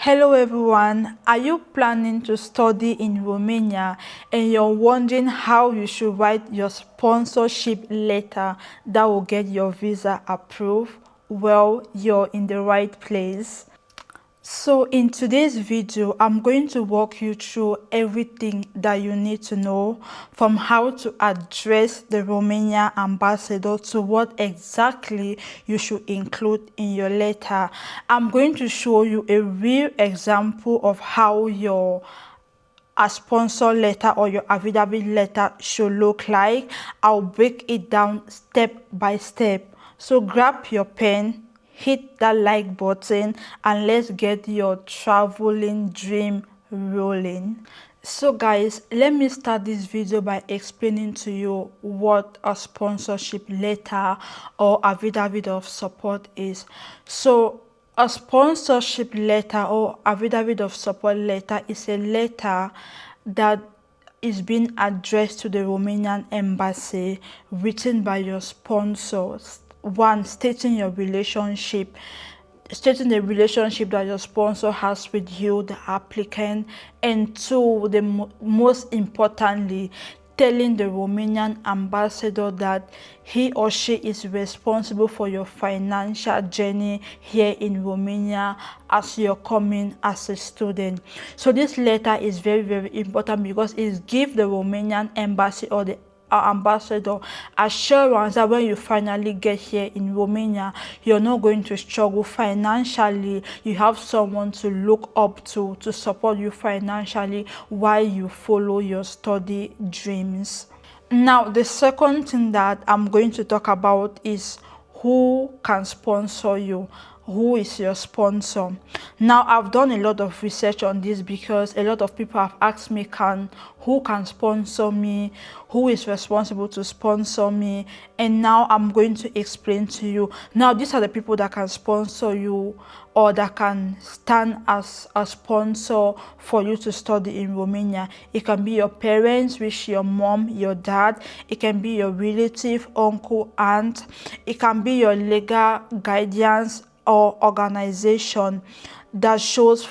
Hello everyone, are you planning to study in Romania and you're wondering how you should write your sponsorship letter that will get your visa approved? Well, you're in the right place. So in today's video, I'm going to walk you through everything that you need to know, from how to address the Romania ambassador to what exactly you should include in your letter. I'm going to show you a real example of how your sponsor letter or your affidavit letter should look like. I'll break it down step by step. So grab your pen, hit that like button, and let's get your traveling dream rolling. So guys, let me start this video by explaining to you what a sponsorship letter or affidavit of support is. So a sponsorship letter or affidavit of support letter is a letter that is being addressed to the Romanian embassy, written by your sponsors. One, stating the relationship that your sponsor has with you, the applicant, and two, most importantly, telling the Romanian ambassador that he or she is responsible for your financial journey here in Romania as you're coming as a student. So this letter is very, very important because it gives the Romanian embassy or the ambassador assurance that when you finally get here in Romania, you're not going to struggle financially. You have someone to look up to support you financially while you follow your study dreams. Now, the second thing that I'm going to talk about is who can sponsor you. Who is your sponsor? Now, I've done a lot of research on this because a lot of people have asked me, who can sponsor me? Who is responsible to sponsor me? And now I'm going to explain to you. Now, these are the people that can sponsor you or that can stand as a sponsor for you to study in Romania. It can be your parents, which your mom, your dad. It can be your relative, uncle, aunt. It can be your legal guardians or organization that shows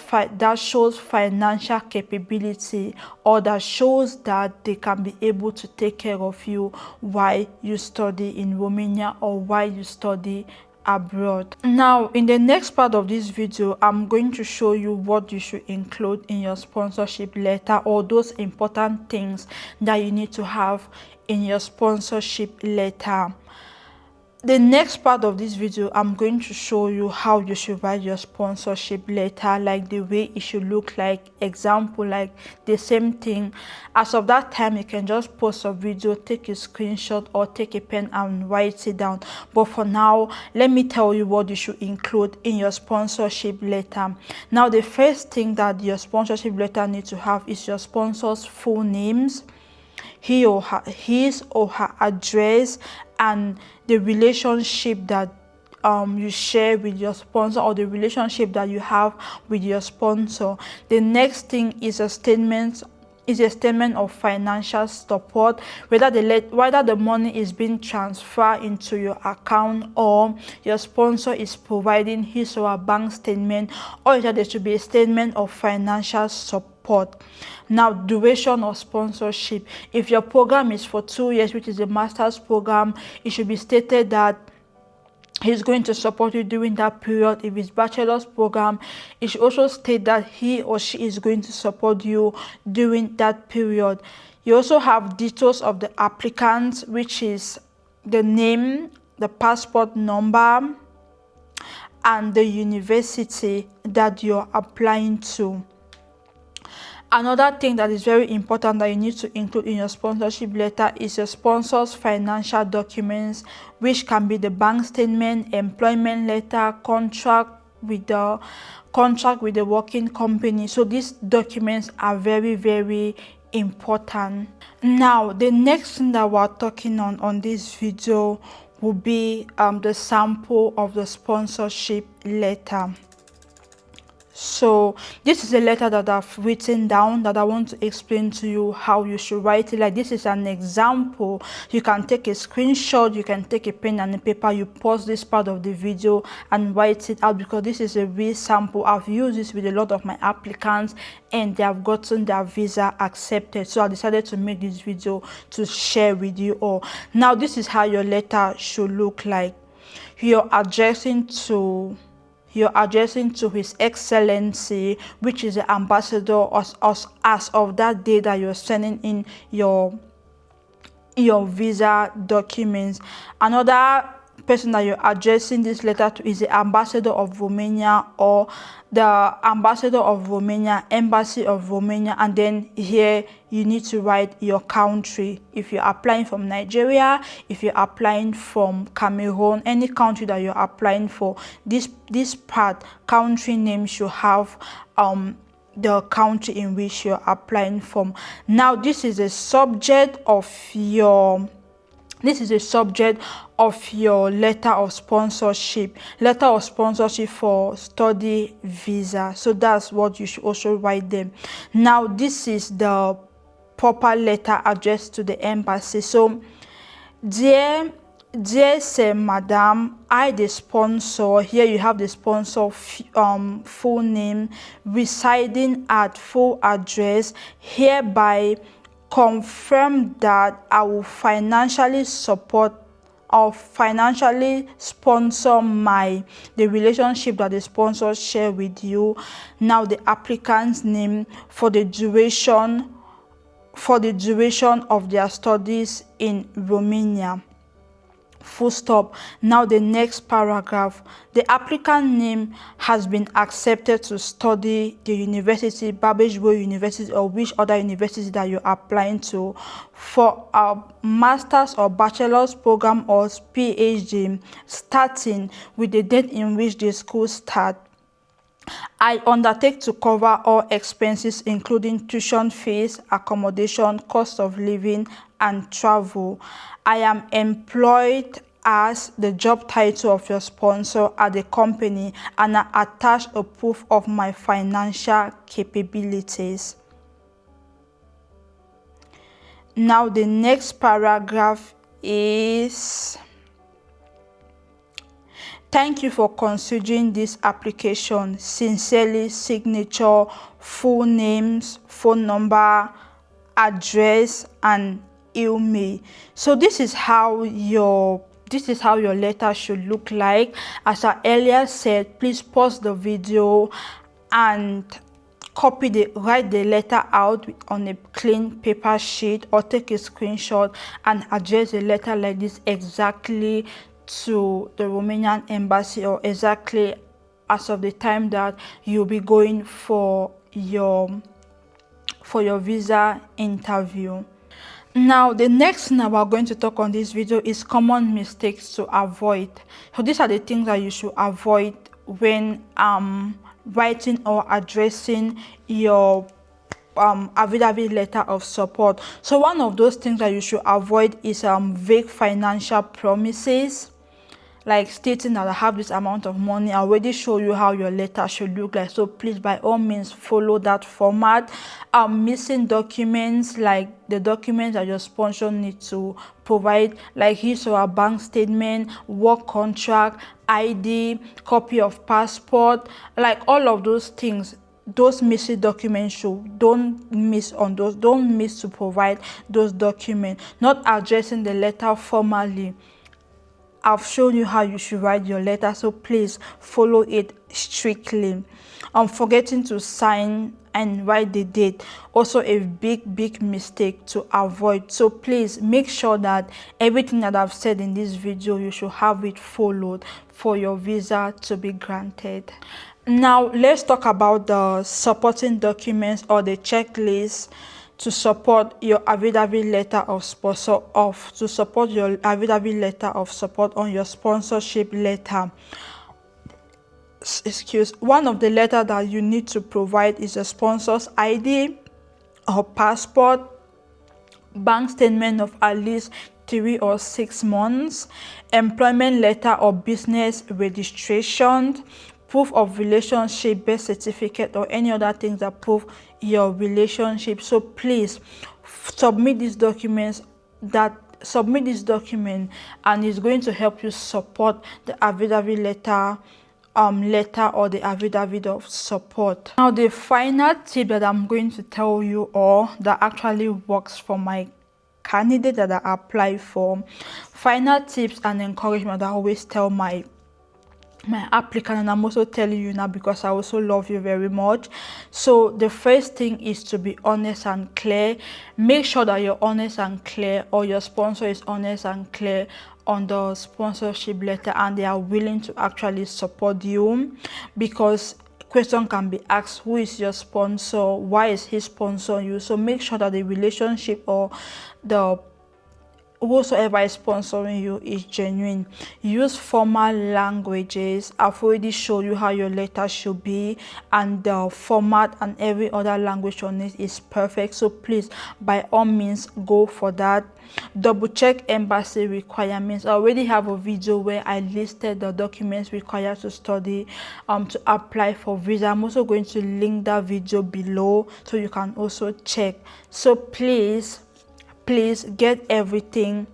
financial capability, or that shows that they can be able to take care of you while you study in Romania or while you study abroad. Now, in the next part of this video, I'm going to show you what you should include in your sponsorship letter, or those important things that you need to have in your sponsorship letter. The next part of this video, I'm going to show you how you should write your sponsorship letter, like the way it should look like, example, like the same thing. As of that time, you can just post a video, take a screenshot, or take a pen and write it down. But for now, let me tell you what you should include in your sponsorship letter. Now, the first thing that your sponsorship letter needs to have is your sponsor's full names, his or her address, and the relationship that you share with your sponsor, or the relationship that you have with your sponsor. The next thing is a statement of financial support, whether the money is being transferred into your account, or your sponsor is providing his or her bank statement, or that there should be a statement of financial support. Now, duration of sponsorship. If your program is for 2 years, which is a master's program, it should be stated that he's going to support you during that period. If it's bachelor's program, it should also state that he or she is going to support you during that period. You also have details of the applicant, which is the name, the passport number, and the university that you're applying to. Another thing that is very important that you need to include in your sponsorship letter is your sponsor's financial documents, which can be the bank statement, employment letter, contract with the working company. So these documents are very, very important. Now, the next thing that we're talking on this video will be the sample of the sponsorship letter. So this is a letter that I've written down that I want to explain to you how you should write it. Like, this is an example. You can take a screenshot, you can take a pen and a paper, you pause this part of the video and write it out, because this is a real sample. I've used this with a lot of my applicants and they have gotten their visa accepted. So I decided to make this video to share with you all. Now, this is how your letter should look like. You're addressing to His Excellency, which is the ambassador, as of that day that you're sending in your visa documents. Another person that you're addressing this letter to is the ambassador of Romania, or the ambassador of Romania, embassy of Romania. And then here you need to write your country. If you're applying from Nigeria, if you're applying from Cameroon, any country that you're applying for, this part, country name, should have the country in which you're applying from. Now, this is a subject of your letter of sponsorship for study visa. So that's what you should also write them. Now, this is the proper letter addressed to the embassy. So, dear sir, madam, I the sponsor, here you have the sponsor full name, residing at full address, hereby confirm that I will financially support or financially sponsor the relationship that the sponsor share with you. Now, the applicant's name for the duration of their studies in Romania. Full stop. Now, the next paragraph. The applicant name has been accepted to study the university, Babeș University, or which other university that you're applying to, for a master's or bachelor's program or PhD, starting with the date in which the school starts. I undertake to cover all expenses, including tuition fees, accommodation, cost of living, and travel. I am employed as the job title of your sponsor at the company, and I attach a proof of my financial capabilities. Now, the next paragraph is: thank you for considering this application. Sincerely, signature, full names, phone number, address, and email. So this is how your letter should look like. As I earlier said, please pause the video and write the letter out on a clean paper sheet, or take a screenshot and address the letter like this exactly to the Romanian embassy, or exactly as of the time that you'll be going for your visa interview. Now, the next thing that we're going to talk on this video is common mistakes to avoid. So these are the things that you should avoid when writing or addressing your affidavit letter of support. So one of those things that you should avoid is vague financial promises, like stating that I have this amount of money. I already show you how your letter should look like, so please, by all means, follow that format. Missing documents, like the documents that your sponsor needs to provide, like his or her bank statement, work contract, ID, copy of passport, like all of those things. Those missing documents, don't miss to provide those documents. Not addressing the letter formally. I've shown you how you should write your letter, so please follow it strictly. Forgetting to sign and write the date, also a big mistake to avoid. So please make sure that everything that I've said in this video, you should have it followed for your visa to be granted. Now, let's talk about the supporting documents, or the checklist to support your affidavit letter of support on your sponsorship letter. One of the letter that you need to provide is a sponsor's ID or passport, bank statement of at least 3 or 6 months, employment letter or business registration, proof of relationship, birth certificate, or any other things that prove your relationship. So please submit these documents and it's going to help you support the affidavit letter or the affidavit of support. Now the final tip that I'm going to tell you, or that actually works for my candidate that I apply for, final tips and encouragement that I always tell my applicant, and I'm also telling you now because I also love you very much. So the first thing is to be honest and clear. Make sure that you're honest and clear, or your sponsor is honest and clear on the sponsorship letter, and they are willing to actually support you, because question can be asked, who is your sponsor, why is he sponsoring you? So make sure that the relationship or the whosoever is sponsoring you is genuine. Use formal languages. I've already showed you how your letter should be, and the format and every other language on it is perfect. So please, by all means, go for that. Double check embassy requirements. I already have a video where I listed the documents required to study to apply for visa. I'm also going to link that video below so you can also check. So please get everything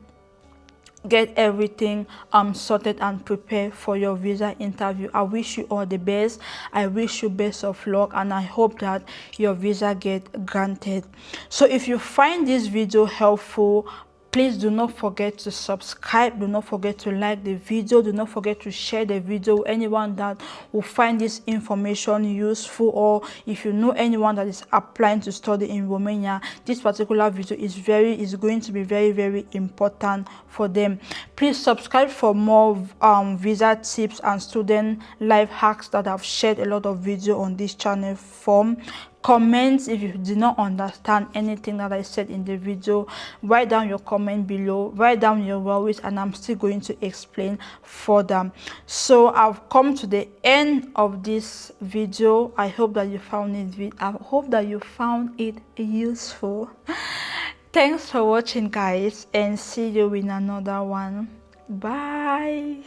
sorted and prepared for your visa interview. I wish you all the best. I wish you best of luck, and I hope that your visa get granted. So if you find this video helpful, please do not forget to subscribe. Do not forget to like the video. Do not forget to share the video with anyone that will find this information useful, or if you know anyone that is applying to study in Romania, this particular video is going to be very, very important for them. Please subscribe for more visa tips and student life hacks that I've shared a lot of video on this channel from. Comments if you did not understand anything that I said in the video. Write down your comment below, write down your worries, and I'm still going to explain further. So I've come to the end of this video. I hope that you found it useful. Thanks for watching, guys, and see you in another one. Bye.